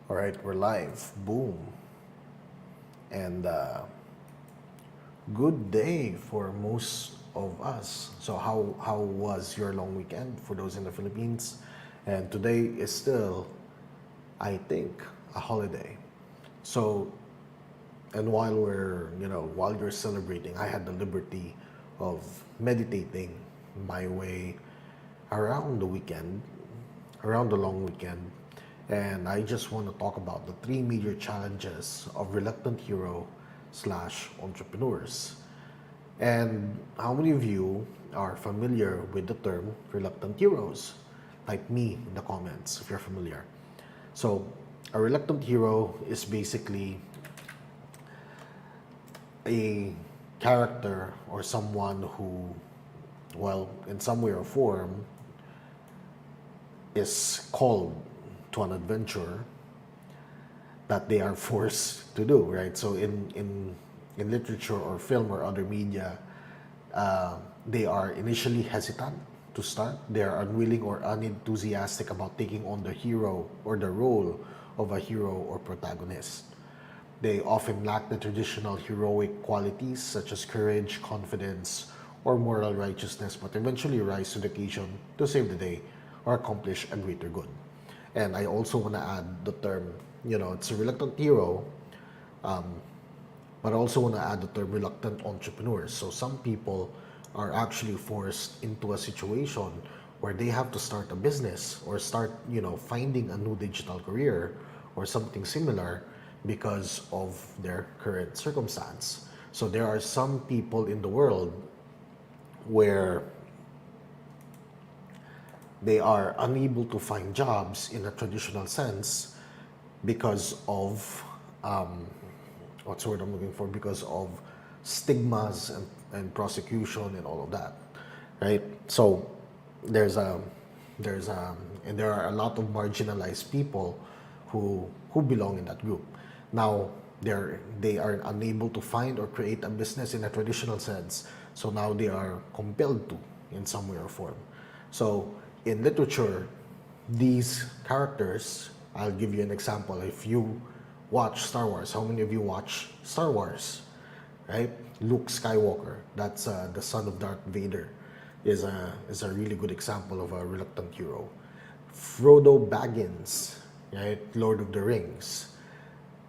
All right, we're live. Boom. And good day for most of us. So how was your long weekend for those in the Philippines? And today is still, I think, a holiday. So and while you're celebrating, I had the liberty of meditating my way around the weekend, around the long weekend. And I just want to talk about the three major challenges of reluctant hero slash entrepreneurs. And how many of you are familiar with the term reluctant heroes? Type me in the comments if you're familiar. So, a reluctant hero is basically a character or someone who, well, in some way or form, is called to an adventure that they are forced to do, right? So in literature or film or other media, they are initially hesitant to start. They are unwilling or unenthusiastic about taking on the hero or the role of a hero or protagonist. They often lack the traditional heroic qualities such as courage, confidence, or moral righteousness, but eventually rise to the occasion to save the day or accomplish a greater good. And I also want to add the term, it's a reluctant hero, but I also want to add the term reluctant entrepreneurs. So some people are actually forced into a situation where they have to start a business or start, finding a new digital career or something similar because of their current circumstance. So there are some people in the world where they are unable to find jobs in a traditional sense because of what's the word I'm looking for? Because of stigmas and prosecution and all of that, right? So there's a there's and there are a lot of marginalized people who belong in that group. Now they are unable to find or create a business in a traditional sense, so now they are compelled to in some way or form. So in literature, these characters, I'll give you an example. If you watch Star Wars, how many of you watch Star Wars? Right? Luke Skywalker, that's the son of Darth Vader, is a really good example of a reluctant hero. Frodo Baggins, right? Lord of the Rings.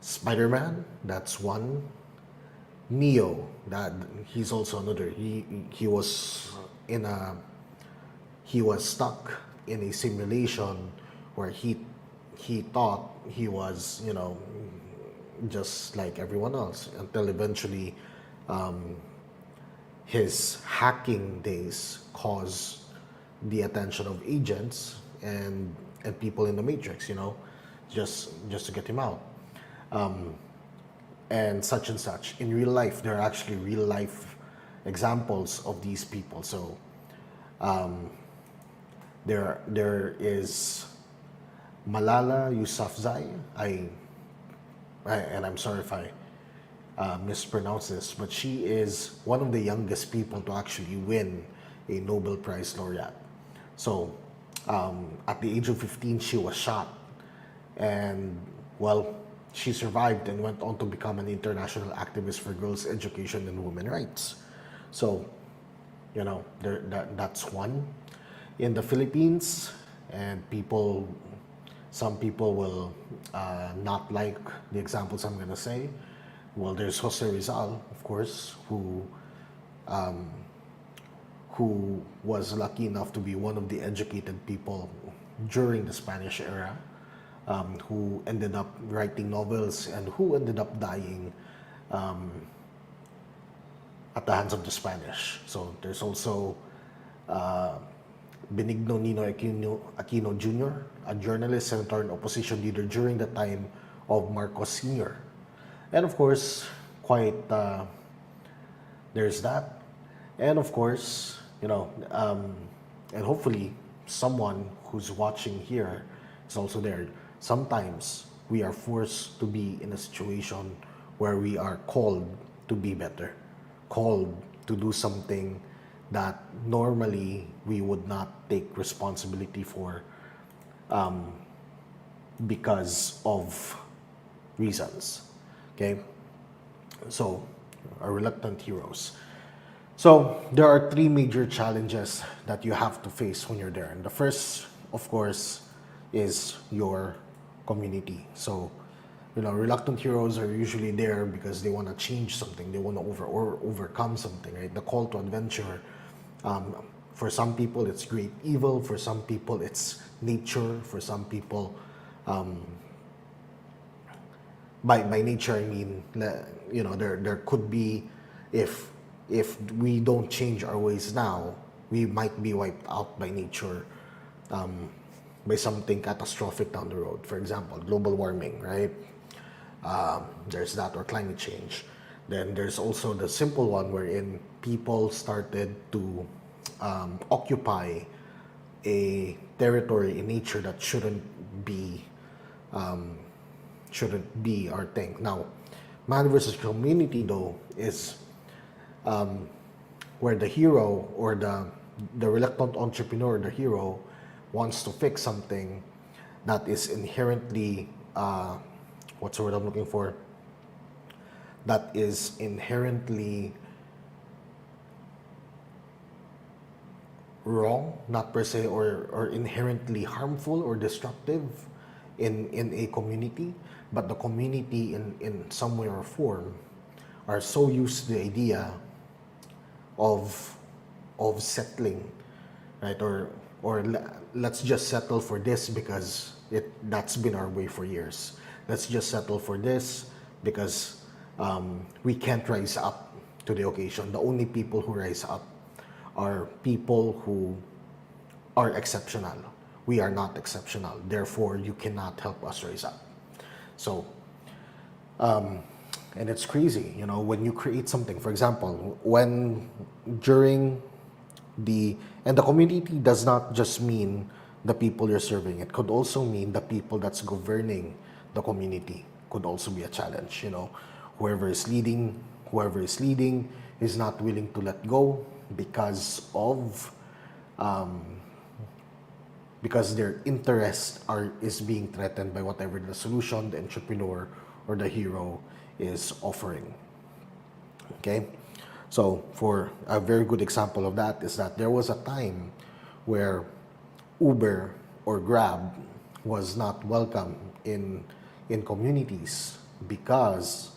Spider-Man, that's one. Neo, that he's also another. He was in a he was stuck in a simulation where he thought he was, just like everyone else until eventually his hacking days caused the attention of agents and people in the matrix, just to get him out, and such and such. In real life, there are actually real life examples of these people. So there is Malala Yousafzai. And I'm sorry if I mispronounce this, but she is one of the youngest people to actually win a Nobel Prize laureate. So at the age of 15, she was shot, and well, she survived and went on to become an international activist for girls' education and women's rights. So, that's one. In the Philippines, and some people will not like the examples I'm gonna say. Well, there's Jose Rizal, of course, who was lucky enough to be one of the educated people during the Spanish era, who ended up writing novels and who ended up dying at the hands of the Spanish. So there's also Benigno Ninoy Aquino Jr., a journalist, senator, and opposition leader during the time of Marcos Sr. And of course, quite there's that. And of course, and hopefully someone who's watching here is also there. Sometimes we are forced to be in a situation where we are called to be better, called to do something that normally we would not take responsibility for, because of reasons. Okay, so are reluctant heroes. So there are three major challenges that you have to face when you're there. And the first, of course, is your community. So, reluctant heroes are usually there because they want to change something, they want to overcome something, right? The call to adventure. Um, for some people, it's great evil. For some people, it's nature. For some people, by nature I mean, there could be, if we don't change our ways now, we might be wiped out by nature, by something catastrophic down the road. For example, global warming, right? There's that, or climate change. Then there's also the simple one wherein people started to occupy a territory in nature that be shouldn't be our thing. Now, man versus community though is where the hero, or the reluctant entrepreneur, the hero, wants to fix something that is inherently what's the word I'm looking for? That is inherently wrong, not per se, or inherently harmful or destructive in a community, but the community in some way or form are so used to the idea of settling, right? Let's just settle for this because that's been our way for years. Let's just settle for this because we can't rise up to the occasion. The only people who rise up are people who are exceptional. We are not exceptional. Therefore, you cannot help us rise up. So, and it's crazy, when you create something. For example, during and the community does not just mean the people you're serving. It could also mean the people that's governing the community could also be a challenge. Whoever is leading is not willing to let go because their interest is being threatened by whatever the solution the entrepreneur or the hero is offering. Okay, so for a very good example of that is that there was a time where Uber or Grab was not welcome in communities because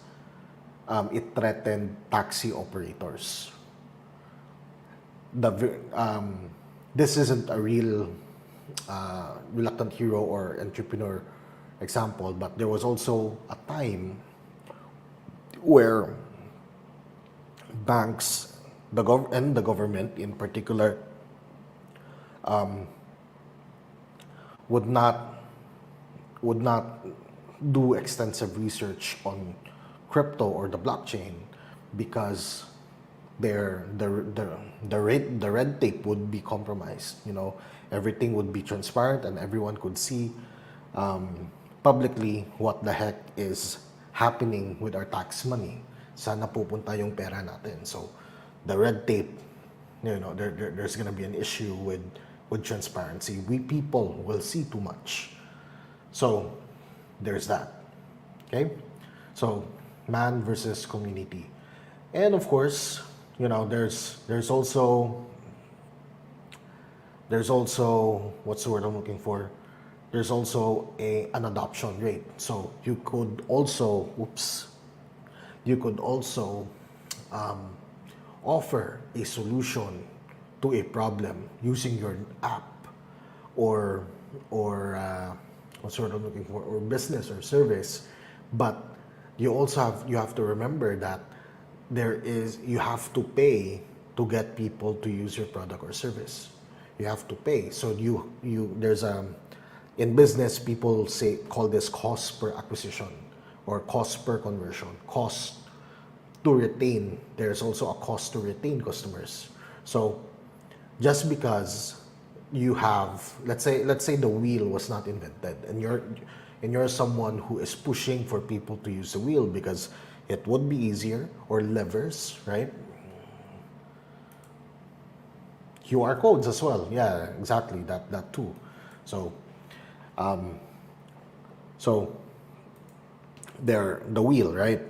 it threatened taxi operators. This isn't a real reluctant hero or entrepreneur example, but there was also a time where banks, and the government in particular, would not do extensive research on crypto or the blockchain because the red tape would be compromised. Everything would be transparent and everyone could see publicly what the heck is happening with our tax money. Saan napupunta yung pera natin? So the red tape, there's gonna be an issue with transparency. We people will see too much. So there's that. Okay? So man versus community. And of course, there's also what's the word I'm looking for? There's also an adoption rate. So you could also offer a solution to a problem using your app or what's the word I'm looking for, or business or service, but you have to remember that you have to pay to get people to use your product or service. You have to pay. So in business, people call this cost per acquisition or cost per conversion, cost to retain. There's also a cost to retain customers. So just because you have, let's say the wheel was not invented, and you're someone who is pushing for people to use the wheel because it would be easier, or levers, right? QR codes as well. Yeah, exactly. That too. So So they're the wheel, right?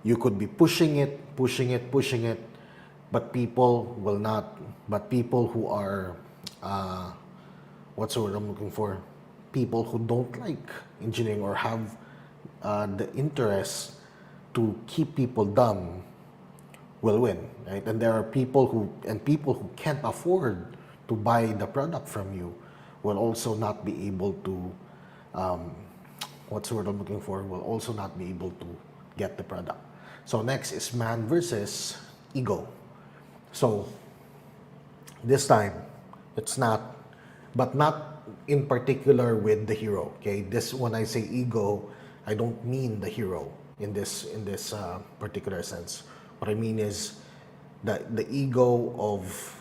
You could be pushing it, pushing it, pushing it, but people will not. But people who are, what's the word I'm looking for? People who don't like engineering or have the interest to keep people dumb will win, right? And there are people who can't afford to buy the product from you will also not be able to, what's the word I'm looking for? Will also not be able to get the product. So next is man versus ego. So this time, it's not, but not in particular with the hero. Okay, this when I say ego, I don't mean the hero in this particular sense. What I mean is the ego of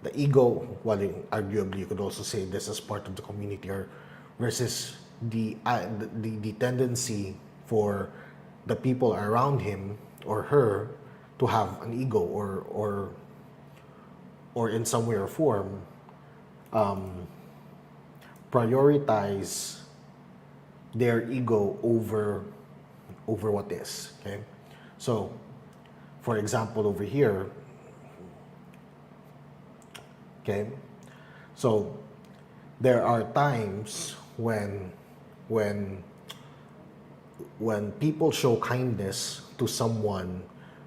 the ego. Well, arguably, you could also say this as part of the community, or versus the tendency for the people around him or her to have an ego or in some way or form prioritize their ego over what is. Okay, so for example over here, okay, so there are times when when people show kindness to someone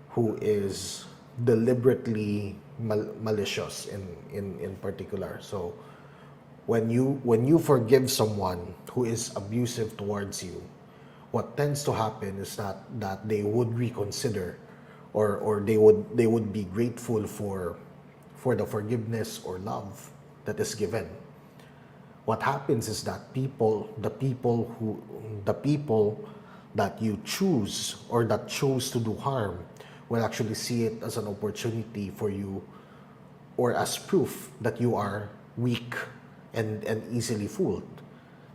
who is deliberately malicious in particular. So when you forgive someone who is abusive towards you, what tends to happen is that they would reconsider, or they would be grateful for the forgiveness or love that is given. What happens is that the people that you choose or that chose to do harm will actually see it as an opportunity for you, or as proof that you are weak and easily fooled.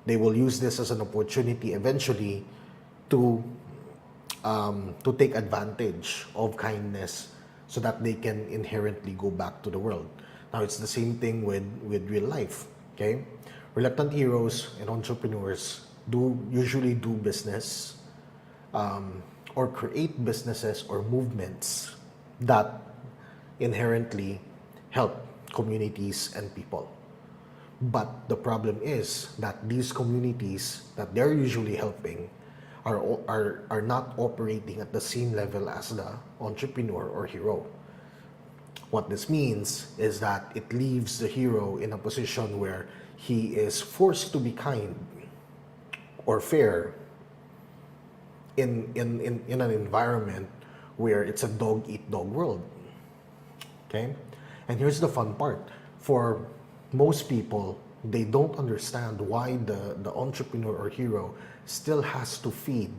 They will use this as an opportunity eventually to take advantage of kindness so that they can inherently go back to the world. Now, it's the same thing with real life, okay? Reluctant heroes and entrepreneurs usually do business or create businesses or movements that inherently help communities and people. But the problem is that these communities that they're usually helping are not operating at the same level as the entrepreneur or hero. What this means is that it leaves the hero in a position where he is forced to be kind or fair in an environment where it's a dog eat dog world. Okay? And here's the fun part. For most people, they don't understand why the entrepreneur or hero still has to feed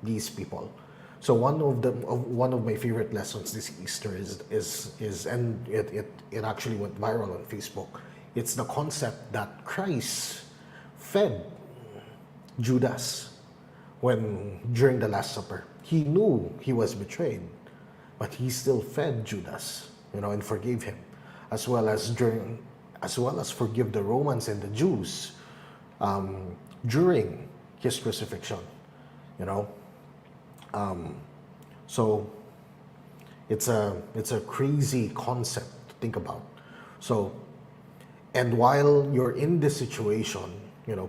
these people. So one of my favorite lessons this Easter is and it actually went viral on Facebook. It's the concept that Christ fed Judas when during the Last Supper. He knew he was betrayed, but he still fed Judas, and forgave him, as well as forgive the Romans and the Jews during his crucifixion. You know, so it's a crazy concept to think about. So, and while you're in this situation,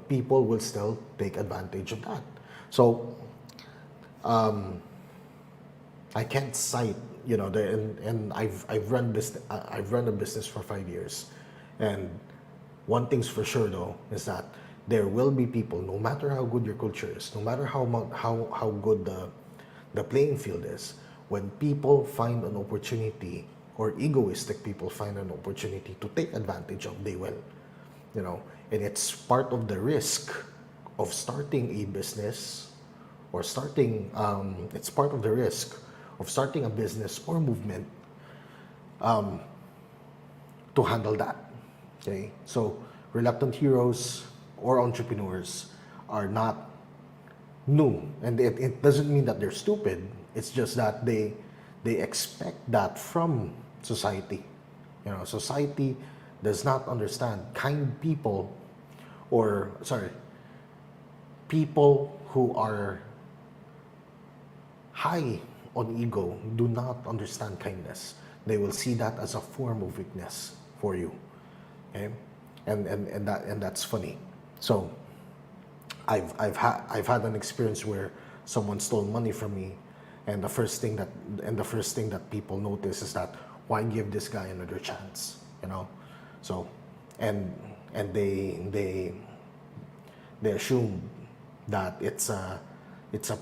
people will still take advantage of that. So, I can't cite, and I've run a business for 5 years, and one thing's for sure though is that there will be people, no matter how good your culture is, no matter how good the playing field is, when people find an opportunity, or egoistic people find an opportunity to take advantage of, they will, and it's part of the risk of starting a business or it's part of the risk of starting a business or movement to handle that. Okay, so reluctant heroes or entrepreneurs are not new, and it doesn't mean that they're stupid. It's just that they expect that from society. Society does not understand kind people or sorry, people who are high on ego do not understand kindness. They will see that as a form of weakness for you. Okay? And that's funny. So I've had an experience where someone stole money from me, and the first thing that people notice is that, why give this guy another chance, you know? So and and they assume that it's a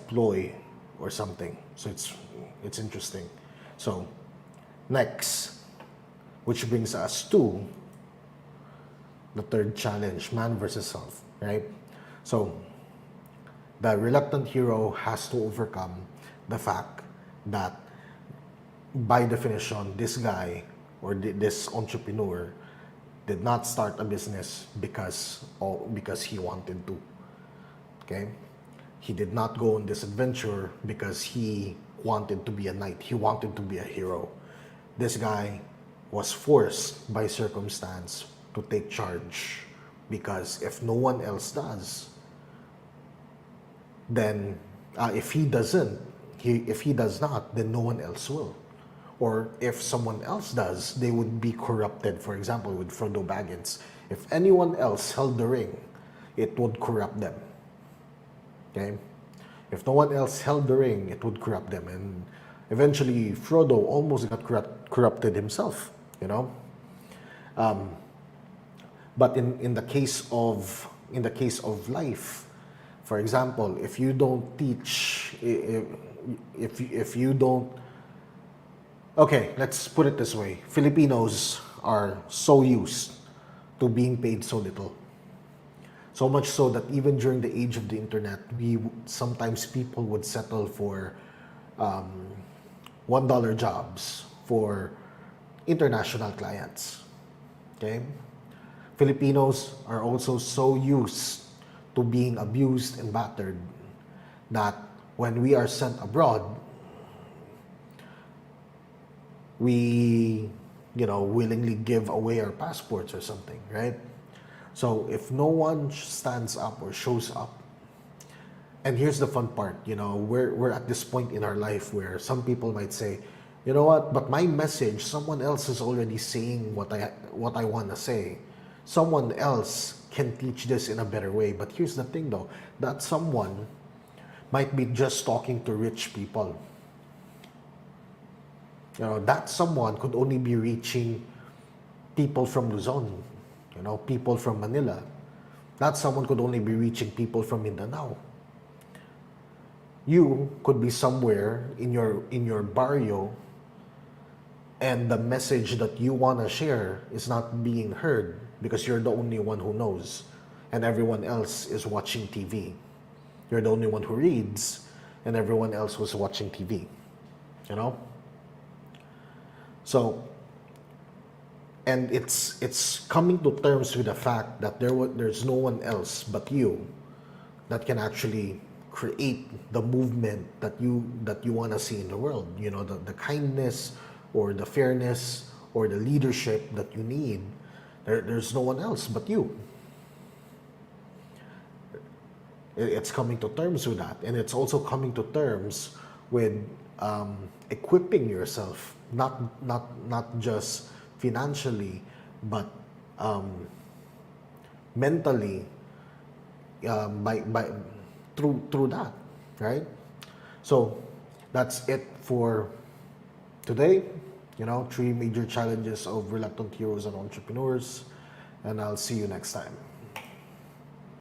ploy or something. So it's interesting. So next, which brings us to the third challenge, man versus self, right? So the reluctant hero has to overcome the fact that, by definition, this guy or this entrepreneur did not start a business because he wanted to. Okay? He did not go on this adventure because he wanted to be a knight. He wanted to be a hero. This guy was forced by circumstance to take charge, because if no one else does, then if he does not, then no one else will. Or if someone else does, they would be corrupted. For example, with Frodo Baggins, if anyone else held the ring, it would corrupt them. Okay? If no one else held the ring, it would corrupt them. And eventually, Frodo almost got corrupted himself, you know? But in the case of life, for example, if you don't teach, if you don't, okay, let's put it this way: Filipinos are so used to being paid so little, so much so that even during the age of the internet, sometimes people would settle for $1 jobs for international clients. Okay. Filipinos are also so used to being abused and battered that when we are sent abroad, we, willingly give away our passports or something, right? So if no one stands up or shows up, and here's the fun part, we're at this point in our life where some people might say, you know what, but my message, someone else is already saying what I want to say. Someone else can teach this in a better way. But here's the thing though, that someone might be just talking to rich people. That someone could only be reaching people from Luzon, people from Manila. That someone could only be reaching people from Mindanao. You could be somewhere in your barrio, and the message that you want to share is not being heard because you're the only one who knows and everyone else is watching TV. You're the only one who reads and everyone else was watching TV. So, and it's coming to terms with the fact that there's no one else but you that can actually create the movement that you want to see in the world. The kindness or the fairness or the leadership that you need. There's no one else but you. It's coming to terms with that, and it's also coming to terms with equipping yourself, not just financially, but mentally, by through that, right? So that's it for today. 3 major challenges of reluctant heroes and entrepreneurs, and I'll see you next time.